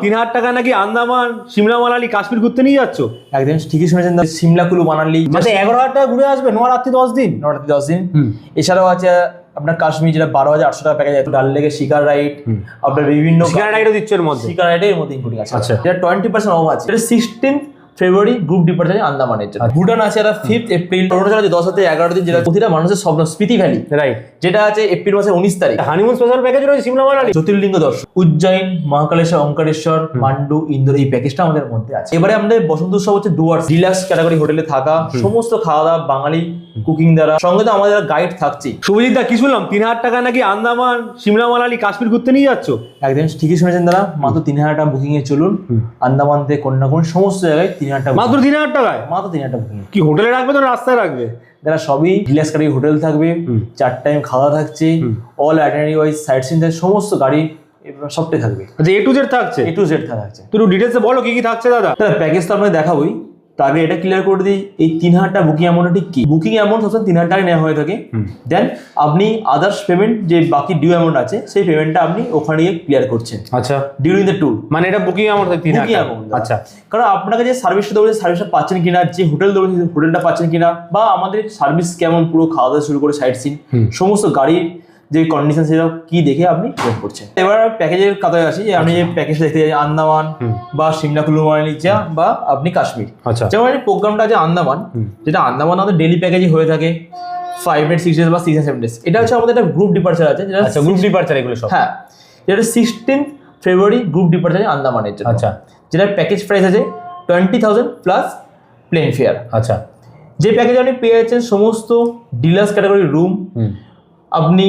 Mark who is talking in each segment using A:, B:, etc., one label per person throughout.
A: 3000 টাকা নাকি আন্দামান সিমলা মানালি কাশ্মীর ঘুরতে নিয়ে যাচ্ছ?
B: একদম ঠিকই শুনেছেন, সিমলা কুলু মানালি
A: মানে 11,000 টাকা ঘুরে আসবে 9 রাত্রি 10 দিন।
B: 9 রাত্রি 10 দিন। এছাড়াও আছে আপনার কাশ্মীর, যেটা 12,800 টাকা প্যাকেজ আছে। ডাল লেকে শিকার রাইড, আপনার বিভিন্ন
A: শিকার রাইডও দিচ্ছে এর মধ্যে।
B: শিকার রাইডের মধ্যে ইনক্লুডিং আছে।
A: আচ্ছা,
B: এটা 20% অফ আছে। এটা 16 ফেব্রুয়ারি গ্রুপ ডিপার্চার আন্দামানের জন্য। ভুটান আছে এটা 5 এপ্রিল। অরুণাচল আছে 10 থেকে 11 দিন, যেটা প্রতিটা মানুষের স্বপ্ন। স্পিতি ভ্যালি
A: রাইট,
B: যেটা আছে এপ্রিল মাসের 19 তারিখ।
A: হানিমুন স্পেশাল প্যাকেজ রয়েছে সিমলা মানালি।
B: জ্যোতির্লিঙ্গ দর্শন, উজ্জয়ন, মহাকালেশ্বর, ওঙ্কারেশ্বর, মান্ডু, ইন্দোর, এই প্যাকেজটা আমাদের মধ্যে আছে। এবারে আমাদের বসন্ত উৎসব হচ্ছে ডুয়ার্স ডিলাক্স ক্যাটাগরি হোটেলে থাকা, সমস্ত খাওয়া দাওয়া বাঙালি কুকিং দ্বারা, সঙ্গে তো আমাদের গাইড থাকছে।
A: শুভজিৎ দা, কি শুনলাম 3000 টাকা নাকি আন্দামান সিমলা মানালি কাশ্মীর ঘুরতে নিয়ে যাচ্ছ?
B: একদম ঠিকই শুনেছেন দাদা, মাত্র 3000 টাকা বুকিং এ চলুন। আন্দামান থেকে কন্যাকুমারী সমস্ত জায়গায় 3000 টাকা,
A: মাত্র 3000 টাকায়।
B: মাত্র 3000 টাকা বুকিং।
A: কি হোটেলে রাখবে তো রাস্তায় রাখবে?
B: যারা সবই ডিলাক্স ক্যাটাগরি হোটেল থাকবে, 4 টাইম খাওয়া থাকছে, all itinerary wise sightseeing থাকবে, সমস্ত গাড়ি সবটাই থাকবে।
A: আচ্ছা, A to Z থাকছে?
B: A to Z থাকছে।
A: একটু ডিটেলসে বলো কি কি থাকছে দাদা।
B: প্যাকেজ তো আপনাকে দেখাবোই, তার আগে এটা ক্লিয়ার করে দিই, এই 3000 টাকা বুকিং অ্যামাউন্ট ঠিক কি? বুকিং অ্যামাউন্ট সবসময় 3000 টাকা নেওয়া হয়ে থাকে। দেন আপনি আদার্স পেমেন্ট, যে বাকি ডিউ অ্যামাউন্ট আছে, সেই পেমেন্টটা আপনি ওখানে গিয়ে ক্লিয়ার করছেন।
A: আচ্ছা,
B: ডিউরিং দ্য ট্যুর।
A: মানে এটা বুকিং অ্যামাউন্ট 3000 টাকা।
B: আচ্ছা, কারণ আপনাকে যে সার্ভিসটা দেবো, সার্ভিসটা পাচ্ছেন কিনা, যে হোটেল দেবো হোটেলটা পাচ্ছেন কিনা, বা আমাদের সার্ভিস কেমন, পুরো খাওয়া দাওয়া শুরু করে সাইট সিন, সমস্ত গাড়ির যে কন্ডিশন সেটা কি দেখে আপনি পেমেন্ট করছেন। এবার প্যাকেজের কথায় আসি, যে আপনি যে প্যাকেজটা দেখতে চাই আন্দামান বা সিমলা কুলু মানালি যা, বা আপনি কাশ্মীর।
A: আচ্ছা,
B: যেমন এই প্রোগ্রামটা আছে আন্দামান, যেটা আন্দামান আমাদের ডেইলি প্যাকেজই হয়ে থাকে 5 ডেজ 6 ডেজ বা 6 7 ডেজ। এটা হচ্ছে আমাদের একটা গ্রুপ ডিপার্চার আছে, যেটা
A: আচ্ছা গ্রুপ ডিপার্চার এগুলো সব।
B: হ্যাঁ, যেটা 16 ফেব্রুয়ারি গ্রুপ ডিপার্চার আন্দামানের জন্য।
A: আচ্ছা,
B: যেটা প্যাকেজ প্রাইস আছে 20,000 প্লাস প্লেন ফেয়ার।
A: আচ্ছা,
B: যে প্যাকেজে আপনি পেয়ে যাচ্ছেন সমস্ত ডিলাক্স ক্যাটাগরি রুম, আপনি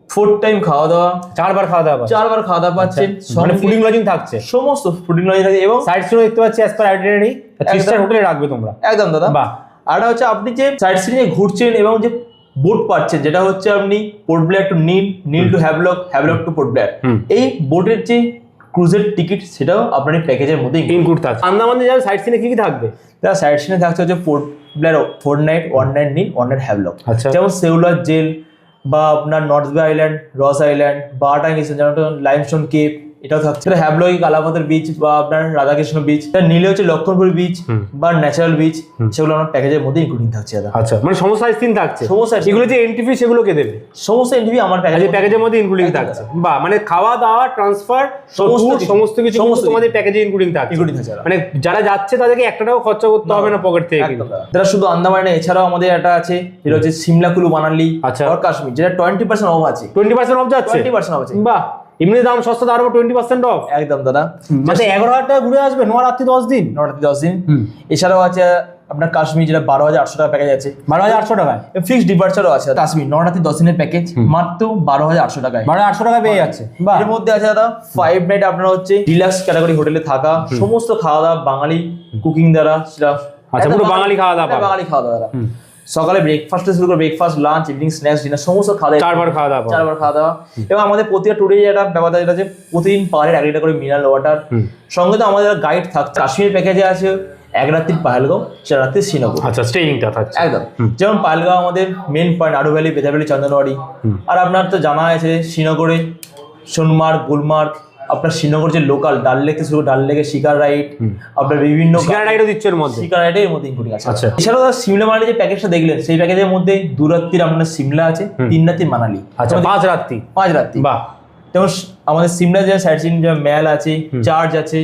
B: 4 টাইম খাওয়া দাওয়া,
A: 4 বার খাওয়া দাওয়া,
B: 4 বার খাওয়া দাওয়া পাচ্ছেন,
A: মানে ফুডিং লজিং থাকছে,
B: সমস্ত ফুডিং লজিং থাকে, এবং
A: সাইট সিনও দেখতে পাচ্ছি অ্যাজ পার আইটিনারি 3 স্টার হোটেলে রাখবে তোমরা।
B: একদম দাদা।
A: বাহ।
B: আর হচ্ছে আপনি যে সাইট সিনে ঘুরছেন এবং যে বোট পাচ্ছেন, যেটা হচ্ছে আপনি Port Blair to Neil, Neil to Havelock, Havelock to Port Blair, এই বোটের যে ক্রুজের টিকিট, সেটাও আপনার প্যাকেজের মধ্যে
A: ইনক্লুড থাকছে। আন্দামানে যাবে সাইট সিনে কি কি থাকবে?
B: তার সাইট সিনে থাকছে হচ্ছে পোর্ট ব্লেয়ার 4 নাইট 1 নাইট নীল 1 নাইট হ্যাভলক।
A: আচ্ছা,
B: যেমন সেউলার জেল, বা আপনার নর্থ বে আইল্যান্ড, রস আইল্যান্ড, বাটা গেছেন, যেমন লাইমস্টোন কেপ, এটাও থাকছে। হ্যাভলক কালাপাথর বিচ, বা আপনার রাধাকৃষ্ণ বিচ, নীলে হচ্ছে লক্ষণপুর বিচ বা ন্যাচারাল বিচ, সেগুলো আমার প্যাকেজের মধ্যে ইনক্লুডিং থাকছে দাদা।
A: আচ্ছা, মানে সমস্ত সাইট সিন থাকছে,
B: সমস্ত
A: এগুলো যে এন্ট্রি ফি সেগুলো কে দেবে?
B: সমস্ত এন্ট্রি আমার
A: প্যাকেজের মধ্যে ইনক্লুডিং থাকছে। বাহ, মানে খাওয়া দাওয়া, ট্রান্সফার, সমস্ত কিছু তোমাদের প্যাকেজে ইনক্লুডিং থাকছে। মানে যারা যাচ্ছে তাদেরকে 1 টাকাও খরচা করতে হবে না পকেট থেকে।
B: যারা শুধু আন্দামান না, এছাড়াও আমাদের একটা আছে যেটা হচ্ছে সিমলা কুলু মানালি আর কাশ্মীর, যেটা 20% অফ আছে।
A: 20% অফ যাচ্ছে?
B: 20% অফ আছে।
A: বাহ, এমনি দাম সস্তা, তার উপর 20% অফ।
B: একদম দাদা।
A: মানে 11,000 টাকা ঘুরে আসবে 9 রাত্রি 10 দিন।
B: 9 রাত্রি 10 দিন। এছাড়াও আছে আপনার কাশ্মীর, যেটা 12,800 টাকা প্যাকেজ আছে।
A: 12,800 টাকায়
B: ফিক্সড ডিপার্চারও আছে কাশ্মীর, 9 রাত্রি 10 দিনের প্যাকেজ মাত্র 12,800 টাকায়।
A: 12,800 টাকা পেয়ে যাচ্ছে।
B: এর মধ্যে আছে দাদা 5 নাইট আপনার হচ্ছে ডিলাক্স ক্যাটাগরি হোটেলে থাকা, সমস্ত খাওয়া দাওয়া বাঙালি কুকিং দ্বারা, সেটা
A: আচ্ছা পুরো বাঙালি খাওয়া দাওয়া,
B: বাঙালি খাওয়া দাওয়া। সকালে ব্রেকফাস্ট থেকে শুরু করে breakfast, lunch, evening snacks, dinner, সমস্ত খাওয়া দাওয়া,
A: 4 বার খাওয়া দাওয়া,
B: 4 বার খাওয়া দাওয়া। এবং আমাদের প্রতিটা ট্যুরে একটা ব্যাপার যেটা আছে, প্রতিদিন পাহাড়ের 1 লিটার করে মিনারেল ওয়াটার, সঙ্গে তো আমাদের গাইড থাকছে। কাশ্মীর প্যাকেজে আছে 1 রাত্রি পাহেলগাঁও, 4 রাত্রি শ্রীনগর।
A: আচ্ছা, স্টেইংটা থাকছে
B: একদম। যেমন পাহেলগাঁও আমাদের মেন পয়েন্ট, আরু ভ্যালি, বেদা ভ্যালি, চন্দনওয়াড়ি। আর আপনার তো জানা আছে শ্রীনগরে সোনমার্গ, গুলমার্গ, আপনার শ্রীনগর যে লোকাল ডাল লেক থেকে শুরু, ডাল লেকে শিকার রাইড, আপনার বিভিন্ন
A: শিকার রাইডও দিচ্ছে এর মধ্যে।
B: শিকার রাইডের মধ্যে ইনক্লুডিং আছে।
A: আচ্ছা,
B: এছাড়াও সিমলা মানালি যে প্যাকেজটা দেখলেন, সেই প্যাকেজের মধ্যে 2 রাত্রির আপনার সিমলা আছে, 3 রাত্রি মানালি।
A: আচ্ছা, 5 রাত্রি।
B: 5 রাত্রি।
A: বাহ।
B: যেমন আমাদের সিমলা যে সাইট সিন, যে ম্যাল আছে, চার্চ আছে,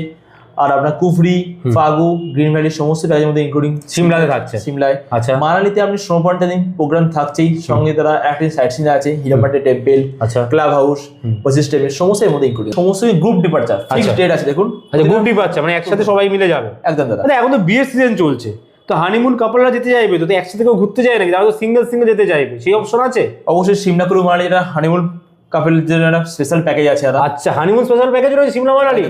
B: আর আপনার কুফরি, ফাগু, গ্রিন ভ্যালি, সমস্ত প্যাকেজের মধ্যে ইনক্লুডিং
A: সিমলাতে থাকছে।
B: সিমলায়।
A: আচ্ছা,
B: মানালিতে আপনি স্নো পয়েন্টের দিন প্রোগ্রাম থাকছেই, সঙ্গে তারা একটা সাইট সিন আছে, হিরাপাটে টেম্পল,
A: আচ্ছা,
B: ক্লাব হাউস, পঁচিশ টেম্পল, সমস্ত এর মধ্যে ইনক্লুডিং। সমস্ত গ্রুপ ডিপার্চার, ফিক্সড ডেট আছে দেখুন।
A: আচ্ছা, গ্রুপ ডিপার্চার মানে একসাথে সবাই মিলে যাবে।
B: একদম দাদা।
A: এখন তো বিয়ের সিজন চলছে, তো হানিমুন কাপলরা যেতে চাইবে, তো একসাথে কেউ ঘুরতে যায় নাকি? যারা তো সিঙ্গেল যেতে চাইবে, সেই অপশন আছে?
B: অবশ্যই সিমলা কুলু মানালি এটা হানিমুন কাপলের জন্য একটা স্পেশাল প্যাকেজ আছে দাদা।
A: আচ্ছা, হানিমুন স্পেশাল প্যাকেজ রয়েছে সিমলা মানালি।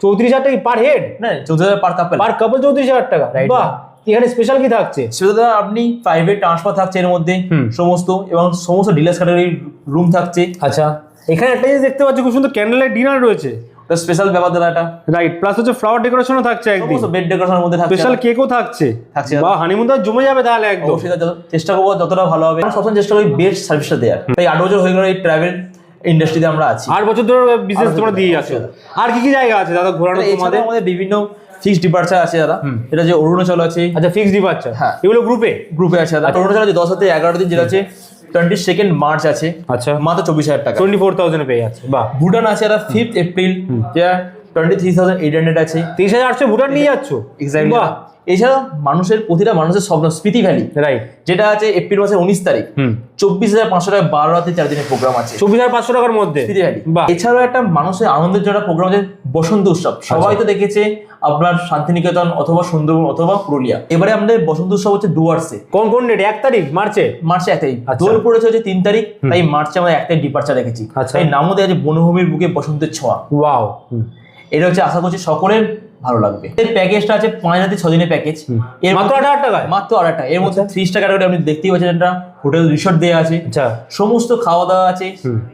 A: 34,000 টাকা পার হেড?
B: না, 14,000 পার কাপল।
A: পার কাপল 34,000 টাকা। বাহ, এখানে স্পেশাল কি থাকছে?
B: সেটা আপনি প্রাইভেট ট্রান্সফার থাকছে এর মধ্যে সমস্ত, এবং সমস্ত ডিলাক্স ক্যাটাগরি রুম থাকছে।
A: আচ্ছা, এখানে একটা জিনিস দেখতে পাচ্ছি, খুব সুন্দর ক্যান্ডেল লাইট ডিনার রয়েছে,
B: স্পেশাল ব্যাপার দাদা এটা।
A: রাইট, প্লাস হচ্ছে ফ্লাওয়ার ডেকোরেশনও থাকছে, একদিন
B: বেড ডেকোরেশনের মধ্যে থাকছে,
A: স্পেশাল কেকও থাকছে।
B: বাহ,
A: হানিমুন তো জমে যাবে তাহলে একদম।
B: চেষ্টা করবো যতটা ভালো হবে, সবসময় চেষ্টা করি বেস্ট সার্ভিসটা দেওয়ার। তাই 8 বছর হয়ে গেল এই ট্রাভেল ইন্ডাস্ট্রিতে আমরা আছি।
A: 8 বছর ধরে বিজনেস তোমরা দিয়ে আছো। আর কি কি জায়গা আছে দাদা ঘোরানো তোমাদের?
B: আমাদের বিভিন্ন ফিক্সড ডিপার্চার আছে দাদা, এটা যে অরুণাচল আছে।
A: আচ্ছা, ফিক্সড ডিপার্চার,
B: হ্যাঁ
A: এগুলো গ্রুপে
B: আছে দাদা। অরুণাচল আছে 10 থেকে 11 দিন, যেটা আছে 22 মার্চ আছে।
A: আচ্ছা,
B: মাত্র 24,000 টাকা,
A: 24,000 এ পেয়ে যাচ্ছে। বাহ।
B: ভুটান আছে দাদা 5 এপ্রিল, যেটা 23,800 আছে।
A: 23,800 ভুটান নিয়ে যাচ্ছ?
B: এক্স্যাক্টলি। এছাড়া প্রতিটা মানুষের স্বপ্ন স্পিতি ভ্যালি,
A: রাইট,
B: যেটা আছে এপ্রিল মাসের 19 তারিখ, 24,500 টাকা 12 রাতে 4 দিনের প্রোগ্রাম আছে।
A: 24,500 টাকার মধ্যে
B: স্পিতি ভ্যালি।
A: বাহ।
B: এছাড়াও একটা মানুষের আনন্দের জন্য প্রোগ্রাম আছে বসন্ত উৎসব। সবাই তো দেখেছে আপনার শান্তিনিকেতন অথবা সুন্দরবন অথবা পুরুলিয়া। এবারে আমাদের বসন্ত উৎসব হচ্ছে ডুয়ার্সে।
A: কোন ডেট? 1 তারিখ মার্চে?
B: মার্চে 1 তারিখ।
A: আচ্ছা।
B: দোল পড়েছে হচ্ছে 3 তারিখ, তাই মার্চে আমরা 1 তারিখ ডিপার্চার রেখেছি।
A: আচ্ছা।
B: তাই নামও দেওয়া আছে বনভূমির বুকে বসন্তের ছোঁয়া।
A: ওয়াও।
B: এটা হচ্ছে আশা করছি সকলের ভালো লাগবে। এই প্যাকেজটা আছে 5 রাতে 6 দিনের প্যাকেজ, এর
A: মাত্র 8,000 টাকায়?
B: মাত্র 8,000 টাকা। এর মধ্যে 3 স্টার ক্যাটাগরি আপনি দেখতেই পাচ্ছেন, একটা হোটেল রিসর্ট দেওয়া আছে।
A: আচ্ছা,
B: সমস্ত খাওয়া দাওয়া আছে,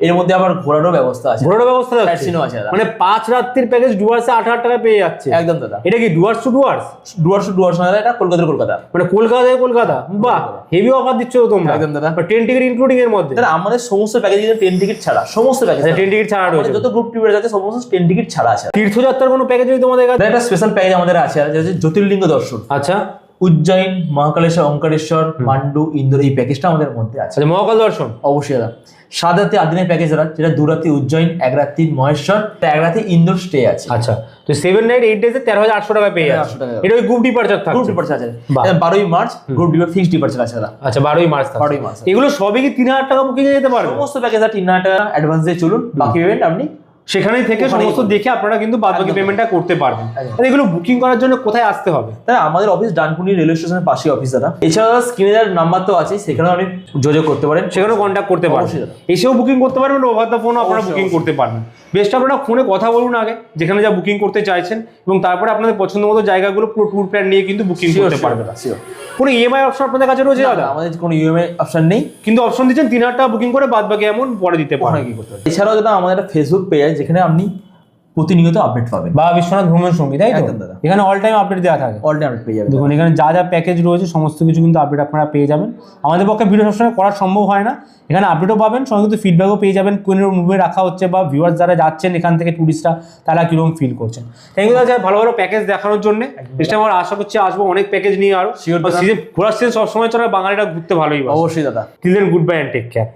B: এর মধ্যে আবার ঘোরারও ব্যবস্থা আছে।
A: ঘোরার ব্যবস্থা আছে?
B: সাইটসিনও আছে দাদা।
A: মানে 5 রাত্রির প্যাকেজ ডুয়ার্সে 8,000 টাকায় পেয়ে যাচ্ছে?
B: একদম দাদা।
A: এটা কি ডুয়ার্স টু ডুয়ার্স?
B: ডুয়ার্স না দাদা, এটা কলকাতা।
A: মানে কলকাতা থেকে কলকাতা? বাহ, হেভি অফার দিচ্ছ তো তোমরা।
B: একদম দাদা।
A: 10 টিকিট ইনক্লুডিং এর মধ্যে?
B: দাদা আমাদের সমস্ত প্যাকেজ 10 টিকিট ছাড়া, সমস্ত প্যাকেজ
A: 10 টিকিট ছাড়া রয়েছে?
B: যত গ্রুপ ট্রিপের আছে সমস্ত 10 টিকিট ছাড়া আছে।
A: তীর্থযাত্রার কোনো প্যাকেজ নেই তোমাদের কাছে?
B: দাদা একটা স্পেশাল প্যাকেজ আমাদের আছে, যেটা হচ্ছে জ্যোতির্লিঙ্গ দর্শন।
A: আচ্ছা,
B: উজ্জয়ন, মহাকালেশ্বর, ওঙ্কারেশ্বর, মান্ডু, ইন্দোর, এই প্যাকেজটা আমাদের মধ্যে আছে।
A: আচ্ছা, মহাকাল দর্শন
B: অবশ্যই দাদা। 7 রাতে 8 দিনের প্যাকেজ দাদা, যেটা 2 রাতে উজ্জয়ন, 1 রাতে মহেশ্বর, 1 রাতে ইন্দোর স্টে আছে।
A: আচ্ছা, তো 7 নাইট 8 ডেজে 13,800 টাকা পেয়ে যাচ্ছে।
B: 13,800 টাকা।
A: এটা ওই গ্রুপ ডিপার্চার থাকছে?
B: গ্রুপ ডিপার্চার আছে।
A: বাহ।
B: 12ই মার্চ গ্রুপ ডিপার ফিক্সড ডিপার্চার আছে দাদা।
A: আচ্ছা, 12ই মার্চ থাকছে।
B: 12ই মার্চ।
A: এগুলো সবই কি 3,000 টাকা বুকিং এ যেতে পারবে?
B: সমস্ত প্যাকেজ 3,000 টাকা অ্যাডভান্স দিয়ে চলুন, বাকি পেমেন্ট আপনি
A: সেখানেই থেকে সমস্ত দেখে আপনারা কিন্তু বাদবাকি পেমেন্টটা করতে পারবেন।
B: একদম।
A: আর এগুলো বুকিং করার জন্য কোথায় আসতে হবে?
B: তাই আমাদের অফিস ডানকুনি রেলওয়ে স্টেশনের পাশে অফিস দাদা। এছাড়া স্ক্রিনে যার নাম্বার তো আছে, সেখানেও আপনি যোগাযোগ করতে পারেন,
A: সেখানেও কন্ট্যাক্ট করতে পারবেন,
B: অবশ্যই দাদা।
A: এসেও বুকিং করতে পারবেন, ওভার দ্য ফোনও আপনারা বুকিং করতে পারবেন। বেস্ট আপনারা ফোনে কথা বলুন আগে, যেখানে যা বুকিং করতে চাইছেন, এবং তারপরে আপনাদের পছন্দ মতো জায়গাগুলো পুরো ট্যুর প্ল্যান নিয়ে কিন্তু বুকিং করতে পারবেন। কোনো ইএমআই অপশন আপনাদের কাছে রয়েছে দাদা?
B: আমাদের কোনো ইএমআই অপশন নেই,
A: কিন্তু অপশন দিচ্ছেন 3,000 টাকা বুকিং করে বাদবাকি অ্যামাউন্ট পরে দিতে পারেন।
B: এছাড়াও দাদা আমাদের একটা ফেসবুক পেজ আছে, যেখানে আপনি প্রতিনিয়ত আপডেট পাবেন।
A: বা বিশ্বনাথ ভ্রমণ সঙ্গী, তাই তো?
B: একদম দাদা।
A: এখানে অল টাইম আপডেট দেওয়া থাকে।
B: অল টাইম আপডেট পেয়ে যাবেন।
A: দেখুন, এখানে যা যা প্যাকেজ রয়েছে সমস্ত কিছু কিন্তু আপডেট আপনারা পেয়ে যাবেন। আমাদের পক্ষে ভিডিও সবসময় করা সম্ভব হয় না, এখানে আপডেটও পাবেন, সঙ্গে কিন্তু ফিডব্যাকও পেয়ে যাবেন, কোন রুমে রাখা হচ্ছে বা ভিউয়ার্স যারা যাচ্ছেন এখান থেকে টুরিস্টরা, তারা কীরকম ফিল করছেন। থ্যাংক ইউ দাদা ভালো ভালো প্যাকেজ দেখানোর জন্য। নেক্সট টাইম আমরা আশা করছি আসবো অনেক প্যাকেজ নিয়ে আরো।
B: Sure দাদা।
A: সিজন ঘোরার সিজন সবসময় চলে, বাঙালিরা ঘুরতে ভালোই বাসে।
B: অবশ্যই দাদা।
A: Till then, good bye and take care.